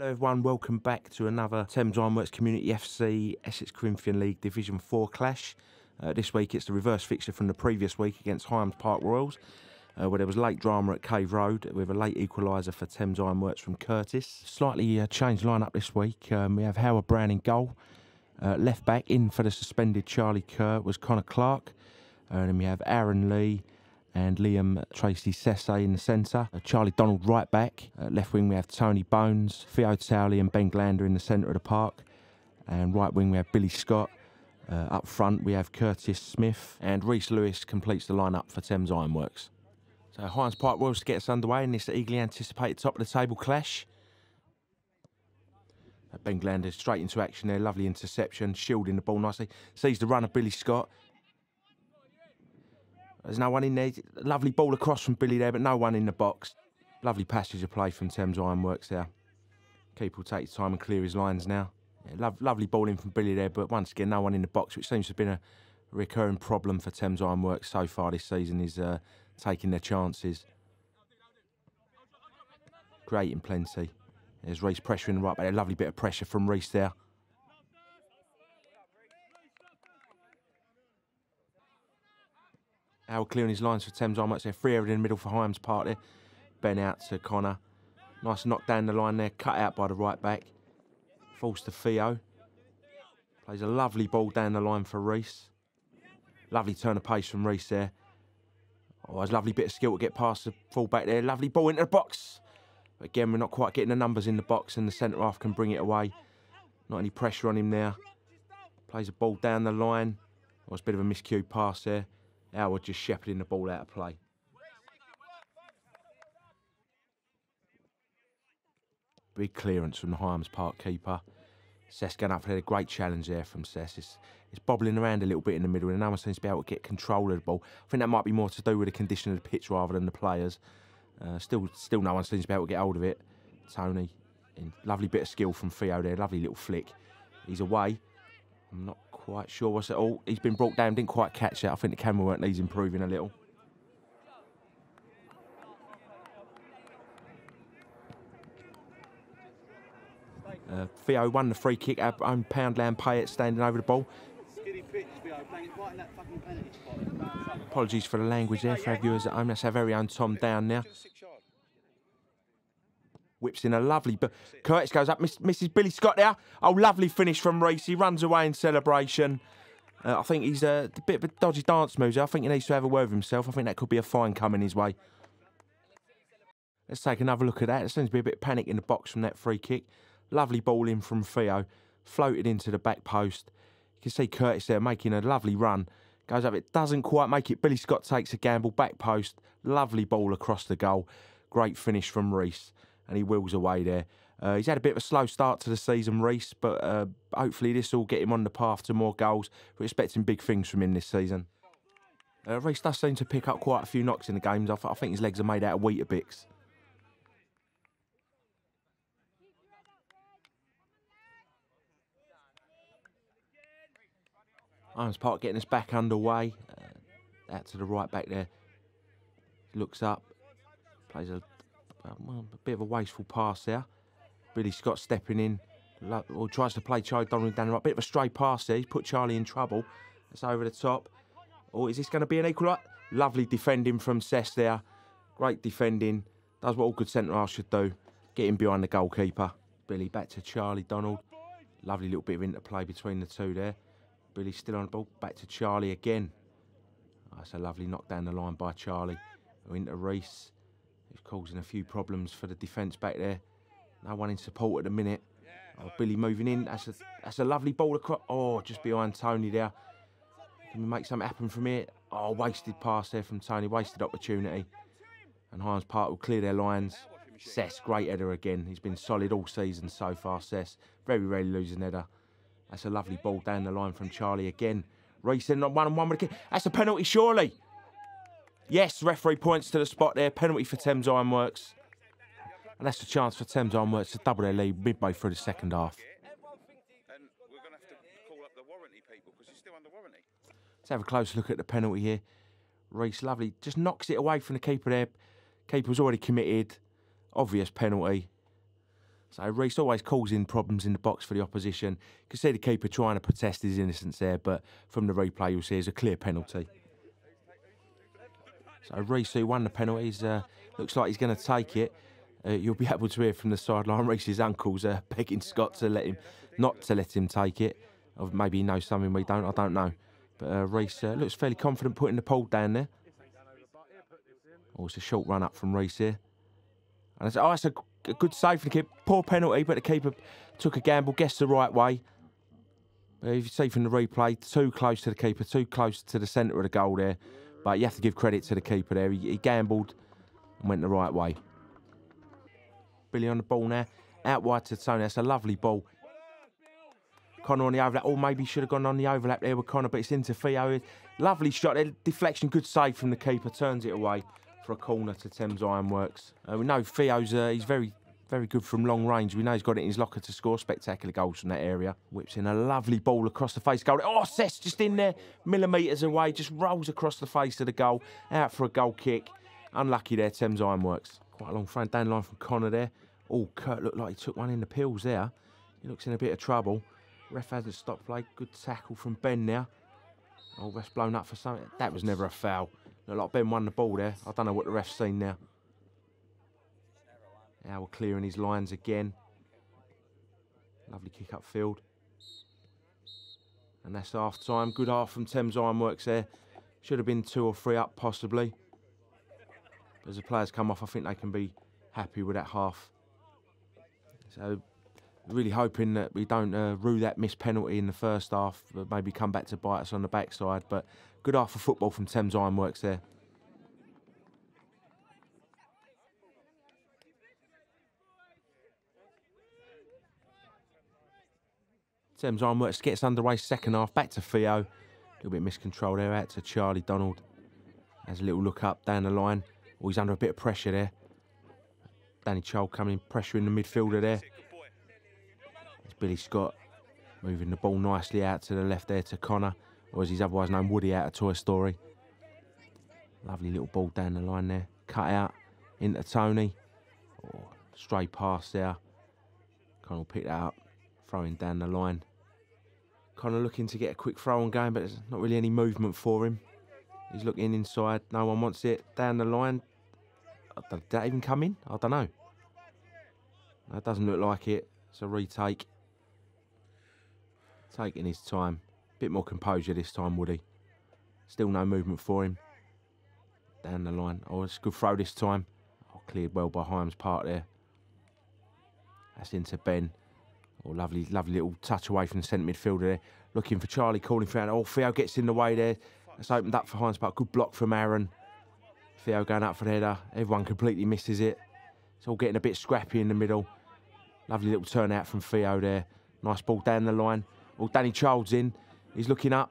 Hello everyone, welcome back to another Thames Ironworks Community FC Essex Corinthian League Division 4 clash. This week it's the reverse fixture from the previous week against Highams Park Royals, where there was late drama at Cave Road with a late equaliser for Thames Ironworks from Curtis. Slightly changed lineup this week. We have Howard Brown in goal. Left back in for the suspended Charlie Kerr was Connor Clark. And then we have Aaron Lee and Liam Tracy Sesse in the centre. Charlie Donald right back. Left wing we have Tony Bones, Theo Towley and Ben Glander in the centre of the park. And right wing we have Billy Scott. Up front we have Curtis Smith, and Reese Lewis completes the lineup for Thames Ironworks. So Highams Park Royals to get us underway in this eagerly anticipated top of the table clash. Ben Glander straight into action there, lovely interception, shielding the ball nicely. Sees the run of Billy Scott. There's no one in there. Lovely ball across from Billy there, but no one in the box. Lovely passage of play from Thames Ironworks there. Keeper will take his time and clear his lines now. Yeah, lovely ball in from Billy there, but once again, no one in the box, which seems to have been a recurring problem for Thames Ironworks so far this season, is taking their chances. Creating plenty. There's Reese pressuring right back there. Lovely bit of pressure from Reese there. Howard clearing his lines for Thames Ironworks there. Free area in the middle for Highams Park there. Ben out to Connor. Nice knock down the line there. Cut out by the right back. Falls to Theo. Plays a lovely ball down the line for Reese. Lovely turn of pace from Reese there. Oh, there's a lovely bit of skill to get past the full back there. Lovely ball into the box. But again, we're not quite getting the numbers in the box, and the centre half can bring it away. Not any pressure on him there. Plays a ball down the line. Oh, it's a bit of a miscued pass there. Howard just shepherding the ball out of play. Big clearance from the Highams Park keeper. Sess going up for a great challenge there from Sess. It's bobbling around a little bit in the middle, and no one seems to be able to get control of the ball. I think that might be more to do with the condition of the pitch rather than the players. Still no one seems to be able to get hold of it. Tony, lovely bit of skill from Theo there. Lovely little flick. He's away. I'm not quite sure what's it all. He's been brought down, didn't quite catch it. I think the camera work needs improving a little. Theo won the free kick. Our own Poundland Payet standing over the ball. Apologies for the language there for our viewers at home. That's our very own Tom Down now. Whips in a lovely, but Curtis goes up, misses Billy Scott there. Oh, lovely finish from Reese. He runs away in celebration. I think he's a bit of a dodgy dance moves. I think he needs to have a word with himself. I think that could be a fine coming his way. Let's take another look at that. There seems to be a bit of panic in the box from that free kick. Lovely ball in from Theo. Floated into the back post. You can see Curtis there making a lovely run. Goes up, it doesn't quite make it. Billy Scott takes a gamble, back post. Lovely ball across the goal. Great finish from Reese. And he wheels away there. He's had a bit of a slow start to the season, Reese, but hopefully this will get him on the path to more goals. We're expecting big things from him this season. Reese does seem to pick up quite a few knocks in the games. I think his legs are made out of Weetabix. Highams Park getting us back underway. Out to the right back there. Looks up. Plays a bit of a wasteful pass there. Billy Scott stepping in. Or tries to play Charlie Donald down the right. Bit of a stray pass there. He's put Charlie in trouble. It's over the top. Or is this going to be an equal? Lovely defending from Sess there. Great defending. Does what all good centre-halves should do. Getting behind the goalkeeper. Billy back to Charlie Donald. Lovely little bit of interplay between the two there. Billy still on the ball. Back to Charlie again. Oh, that's a lovely knock down the line by Charlie. Into Reese. He's causing a few problems for the defence back there. No one in support at the minute. Oh, Billy moving in. That's a lovely ball across. Oh, just behind Tony there. Can we make something happen from here? Oh, wasted pass there from Tony. Wasted opportunity. And Highams Park will clear their lines. Sess, great header again. He's been solid all season so far, Sess. Very rarely losing header. That's a lovely ball down the line from Charlie again. Reese in on 1-on-1 with the kick. That's a penalty, surely. Yes, referee points to the spot there. Penalty for Thames Ironworks. And that's the chance for Thames Ironworks to double their lead midway through the second half. Let's have a close look at the penalty here. Reese, lovely. Just knocks it away from the keeper there. Keeper was already committed. Obvious penalty. So Reese always causing problems in the box for the opposition. You can see the keeper trying to protest his innocence there, but from the replay you'll see it's a clear penalty. So Reese, who won the penalties, looks like he's going to take it. You'll be able to hear from the sideline Reese's uncles begging Scott to not to let him take it. Or maybe he knows something we don't, I don't know. But Reese looks fairly confident putting the ball down there. Oh, it's a short run up from Reese here. And it's a good save for the keeper. Poor penalty, but the keeper took a gamble, guessed the right way. But if you see from the replay, too close to the keeper, too close to the centre of the goal there. But you have to give credit to the keeper there. He gambled and went the right way. Billy on the ball now. Out wide to Tony. That's a lovely ball. Connor on the overlap. Or maybe should have gone on the overlap there with Connor, but it's into Theo. Lovely shot there. Deflection, good save from the keeper. Turns it away for a corner to Thames Ironworks. We know Theo's he's very, very good from long range. We know he's got it in his locker to score spectacular goals from that area. Whips in a lovely ball across the face goal. Oh, Sess just in there, millimetres away, just rolls across the face of the goal. Out for a goal kick. Unlucky there, Thames Ironworks. Quite a long front down line from Connor there. Oh, Kurt looked like he took one in the pills there. He looks in a bit of trouble. Ref hasn't stopped play. Good tackle from Ben now. Oh, ref's blown up for something. That was never a foul. Looked like Ben won the ball there. I don't know what the ref's seen now. Now we're clearing his lines again. Lovely kick up field. And that's half time. Good half from Thames Ironworks there. Should have been 2 or 3 up possibly. But as the players come off, I think they can be happy with that half. So really hoping that we don't rue that missed penalty in the first half, but maybe come back to bite us on the backside. But good half of football from Thames Ironworks there. Thames Ironworks gets underway second half. Back to Theo. A little bit miscontrol there. Out to Charlie Donald. Has a little look up down the line. Oh, he's under a bit of pressure there. Danny Chol coming in, pressuring the midfielder there. It's Billy Scott moving the ball nicely out to the left there to Connor, or as he's otherwise known, Woody out of Toy Story. Lovely little ball down the line there. Cut out into Tony. Oh, stray pass there. Connor will pick that up, throwing down the line. Connor looking to get a quick throw on going, but there's not really any movement for him. He's looking inside. No one wants it. Down the line. Did that even come in? I don't know. That doesn't look like it. It's a retake. Taking his time. Bit more composure this time, Woody. Still no movement for him. Down the line. Oh, it's a good throw this time. Oh, cleared well by Highams Park there. That's into Ben. Oh, lovely, lovely little touch away from the centre midfielder there. Looking for Charlie, calling for it. Oh, Theo gets in the way there. That's opened up for Highams Park. Good block from Aaron. Theo going up for the header. Everyone completely misses it. It's all getting a bit scrappy in the middle. Lovely little turnout from Theo there. Nice ball down the line. Oh, Danny Child's in. He's looking up.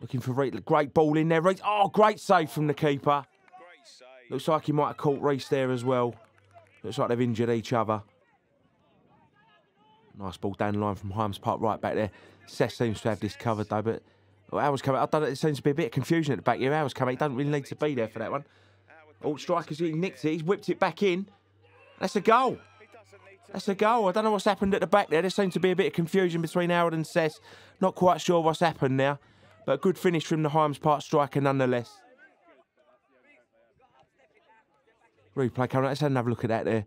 Looking for Reese. Great ball in there. Reese. Oh, great save from the keeper. Looks like he might have caught Reese there as well. Looks like they've injured each other. Nice ball down the line from Highams Park right back there. Seth seems to have this covered though, but Howard's coming. I don't know, it seems to be a bit of confusion at the back here. Howard's coming. He doesn't really need to be there for that one. Oh, striker's he nicked it. He's whipped it back in. That's a goal. That's a goal. I don't know what's happened at the back there. There seems to be a bit of confusion between Howard and Seth. Not quite sure what's happened now. But a good finish from the Highams Park striker nonetheless. Replay coming. Let's have another look at that there.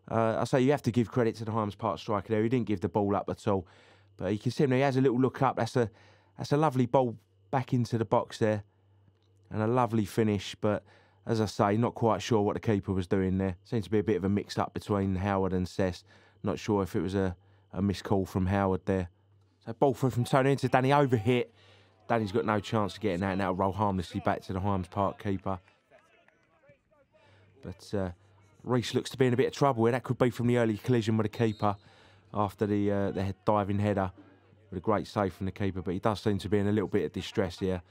I say you have to give credit to the Highams Park striker there. He didn't give the ball up at all. But you can see him, he has a little look up. That's a lovely ball back into the box there. And a lovely finish. But as I say, not quite sure what the keeper was doing there. Seems to be a bit of a mix-up between Howard and Sess. Not sure if it was a missed call from Howard there. So ball through from Tony into Danny, overhit. Danny's got no chance of getting out, and that'll roll harmlessly back to the Highams Park keeper. But Reese looks to be in a bit of trouble here. That could be from the early collision with the keeper after the diving header with a great save from the keeper. But he does seem to be in a little bit of distress here.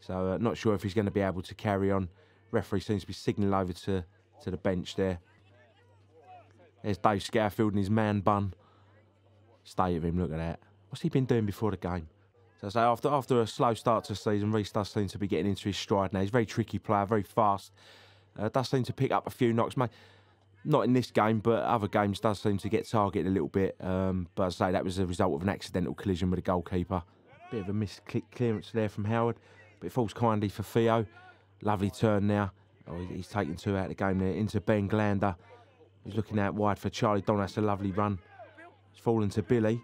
So not sure if he's going to be able to carry on. Referee seems to be signalling over to the bench there. There's Dave Scatterfield and his man bun. Stay with him, look at that. What's he been doing before the game? So after a slow start to the season, Reese does seem to be getting into his stride now. He's a very tricky player, very fast. Does seem to pick up a few knocks. Not in this game, but other games does seem to get targeted a little bit. But as I say, that was a result of an accidental collision with the goalkeeper. Bit of a missed clearance there from Howard, but it falls kindly for Theo. Lovely turn now. Oh, he's taken 2 out of the game there into Ben Glander. He's looking out wide for Charlie Donald. That's a lovely run. It's fallen to Billy.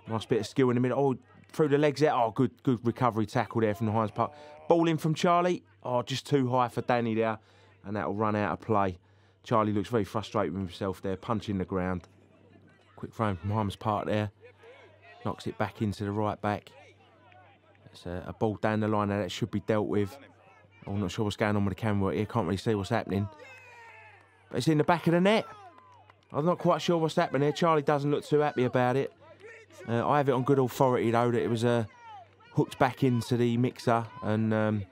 Nice bit of skill in the middle. Oh, through the legs there. Oh, good recovery tackle there from the Highams Park. Ball in from Charlie. Oh, just too high for Danny there. And that'll run out of play. Charlie looks very frustrated with himself there, punching the ground. Quick throw from Highams Park there. Knocks it back into the right back. It's a ball down the line there that should be dealt with. I'm not sure what's going on with the camera here. Can't really see what's happening. But it's in the back of the net. I'm not quite sure what's happening here. Charlie doesn't look too happy about it. I have it on good authority, though, that it was hooked back into the mixer and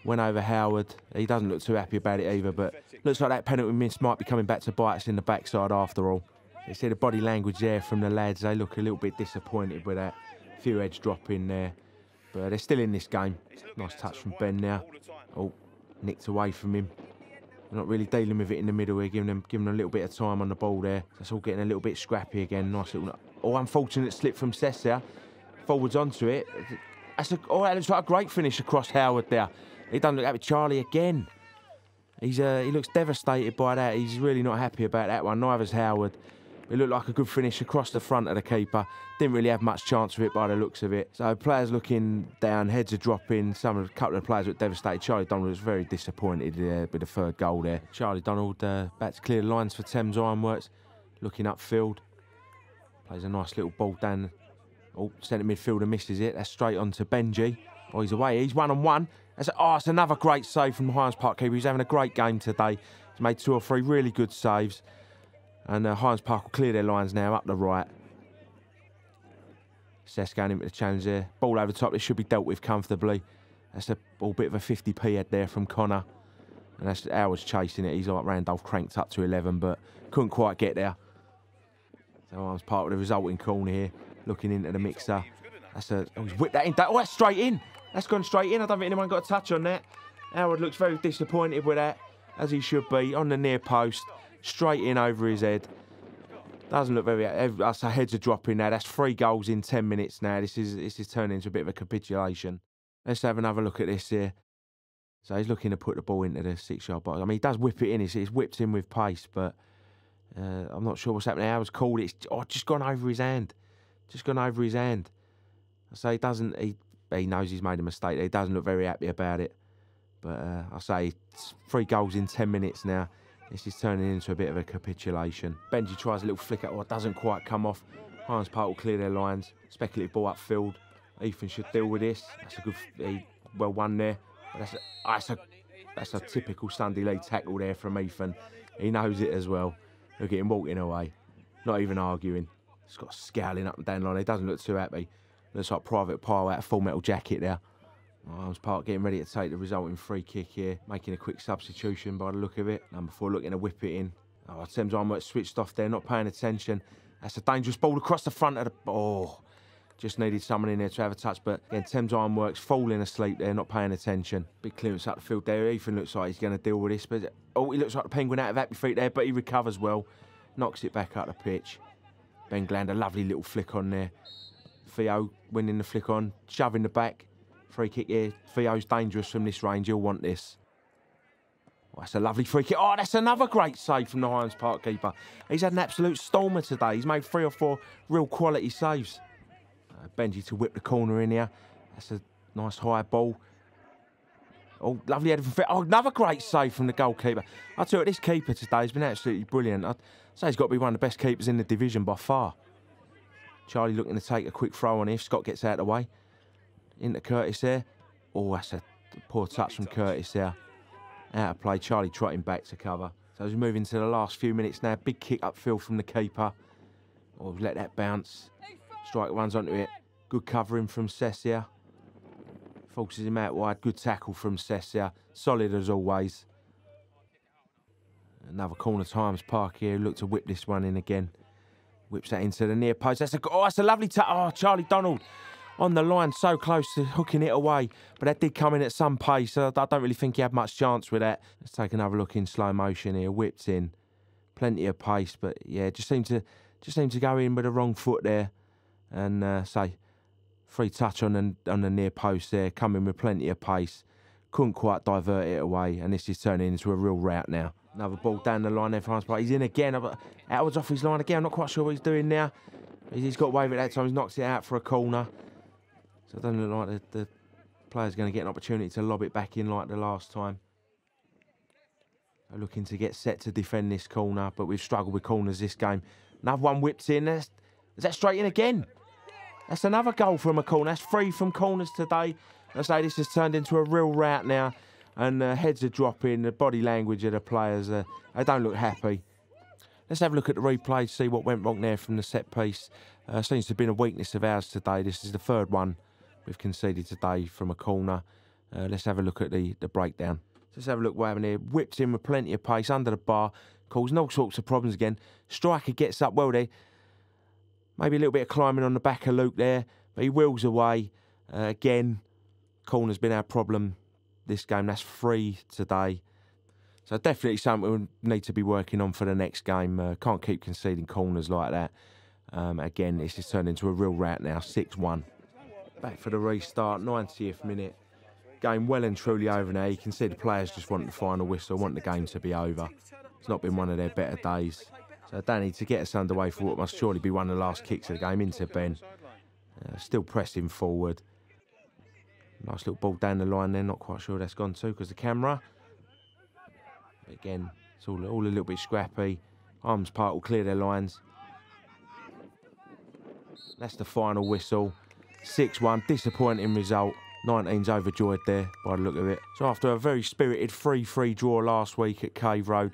went over Howard. He doesn't look too happy about it either, but looks like that penalty miss might be coming back to bite us in the backside after all. You see the body language there from the lads. They look a little bit disappointed with that. A few heads drop in there. But they're still in this game. Nice touch from Ben now. Oh, nicked away from him. They're not really dealing with it in the middle here, giving them a little bit of time on the ball there. That's all getting a little bit scrappy again. Nice little... Oh, unfortunate slip from Cess there. Forwards onto it. Oh, that looks like a great finish across Howard there. He doesn't look happy. Charlie again. He looks devastated by that. He's really not happy about that one. Neither's Howard. It looked like a good finish across the front of the keeper. Didn't really have much chance of it by the looks of it. So players looking down, heads are dropping. A couple of the players look devastated. Charlie Donald was very disappointed with the 3rd goal there. Charlie Donald about to clear the lines for Thames Ironworks. Looking upfield. Plays a nice little ball down. Oh, centre midfielder misses it. That's straight on to Benji. Oh, he's away. He's 1-on-1. It's another great save from the Highams Park keeper. He's having a great game today. He's made 2 or 3 really good saves. And Highams Park will clear their lines now up the right. Cess going into the challenge there. Ball over the top. This should be dealt with comfortably. That's a bit of a 50p head there from Connor. And that's Howard's chasing it. He's like Randolph cranked up to 11, but couldn't quite get there. So Highams Park with the resulting corner here. Looking into the mixer. He's whipped that in. Oh, that's straight in. That's gone straight in. I don't think anyone got a touch on that. Howard looks very disappointed with that, as he should be, on the near post. Straight in over his head. Doesn't look very... Heads are dropping now. That's 3 goals in 10 minutes now. This is turning into a bit of a capitulation. Let's have another look at this here. So he's looking to put the ball into the 6-yard box. I mean, he does whip it in. It's whipped in with pace, but I'm not sure what's happening. Howard's called it. It's just gone over his hand. Just gone over his hand. So he doesn't... He knows he's made a mistake. He doesn't look very happy about it. But I say it's 3 goals in 10 minutes now. This is turning into a bit of a capitulation. Benji tries a little flicker. Oh, it doesn't quite come off. Highams Park will clear their lines. Speculative ball upfield. Ethan should deal with this. That's a good... well won there. But that's a typical Sunday League tackle there from Ethan. He knows it as well. Look at him walking away. Not even arguing. He's got scowling up and down the line. He doesn't look too happy. Looks like Private Pile out of Full Metal Jacket there. Highams Park getting ready to take the resulting free kick here. Making a quick substitution by the look of it. Number 4 looking to whip it in. Oh, Thames Ironworks switched off there, not paying attention. That's a dangerous ball across the front of the... Oh, just needed someone in there to have a touch. But again, Thames Ironworks falling asleep there, not paying attention. Big clearance up the field there. Ethan looks like he's going to deal with this. But oh, he looks like the Penguin out of happy feet there, but he recovers well. Knocks it back up the pitch. Ben Glander, lovely little flick on there. Theo winning the flick on, shoving the back. Free kick here. Theo's dangerous from this range. He'll want this. Oh, that's a lovely free kick. Oh, that's another great save from the Highams Park keeper. He's had an absolute stormer today. He's made 3 or 4 real quality saves. Benji to whip the corner in here. That's a nice high ball. Oh, lovely header from Theo. Oh, another great save from the goalkeeper. I tell you, this keeper today has been absolutely brilliant. I'd say he's got to be one of the best keepers in the division by far. Charlie looking to take a quick throw on if Scott gets out of the way. Into Curtis there. Oh, that's a poor touch from Curtis there. Out of play. Charlie trotting back to cover. So as we move into the last few minutes now, big kick upfield from the keeper. Oh, let that bounce. Striker runs onto it. Good covering from Cessia. Forces him out wide. Good tackle from Cessia. Solid as always. Another corner to Highams Park here. Look to whip this one in again. Whips that into the near post. That's a lovely touch. Oh, Charlie Donald on the line, so close to hooking it away. But that did come in at some pace. So I don't really think he had much chance with that. Let's take another look in slow motion here. Whipped in. plenty of pace, but yeah, just seemed to go in with the wrong foot there, and say free touch on the near post there, coming with plenty of pace, couldn't quite divert it away, and this is turning into a real rout now. Another ball down the line there for France, but he's in again. Outwards off his line again. I'm not quite sure what he's doing now. He's got away with it that time. He's knocked it out for a corner. So it doesn't look like the player's going to get an opportunity to lob it back in like the last time. They're looking to get set to defend this corner, but we've struggled with corners this game. Another one whipped in. Is that straight in again? That's another goal from a corner. That's 3 from corners today. I say this has turned into a real rout now. And heads are dropping, the body language of the players, they don't look happy. Let's have a look at the replay to see what went wrong there from the set piece. Seems to have been a weakness of ours today. This is the 3rd one we've conceded today from a corner. Let's have a look at the breakdown. Let's have a look what happened here. Whipped in with plenty of pace under the bar, causing all sorts of problems again. Striker gets up well there. Maybe a little bit of climbing on the back of Luke there, but he wheels away. Again, corner's been our problem this game. That's 3 today. So definitely something we need to be working on for the next game. Can't keep conceding corners like that. Again, this has turned into a real rout now, 6-1. Back for the restart, 90th minute. Game well and truly over now. You can see the players just want the final whistle, want the game to be over. It's not been one of their better days. So Danny, to get us underway for what must surely be one of the last kicks of the game, into Ben. Still pressing forward. Nice little ball down the line there, not quite sure where that's gone to because the camera. But again, it's all a little bit scrappy. Highams Park will clear their lines. That's the final whistle. 6-1, disappointing result. 19's overjoyed there by the look of it. So after a very spirited 3-3 draw last week at Cave Road,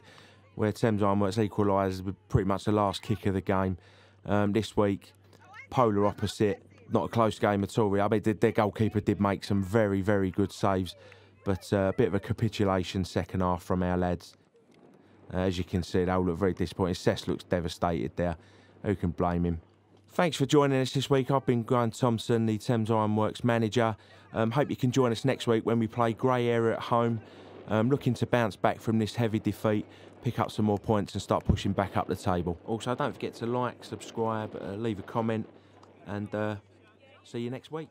where Thames Ironworks equalised with pretty much the last kick of the game, this week, polar opposite. Not a close game at all. I mean, their goalkeeper did make some very, very good saves, but a bit of a capitulation second half from our lads. As you can see, they all look very disappointed. Cess looks devastated there. Who can blame him? Thanks for joining us this week. I've been Grant Thompson, the Thames Ironworks manager. Hope you can join us next week when we play Grey Area at home. Looking to bounce back from this heavy defeat, pick up some more points and start pushing back up the table. Also, don't forget to like, subscribe, leave a comment, and see you next week.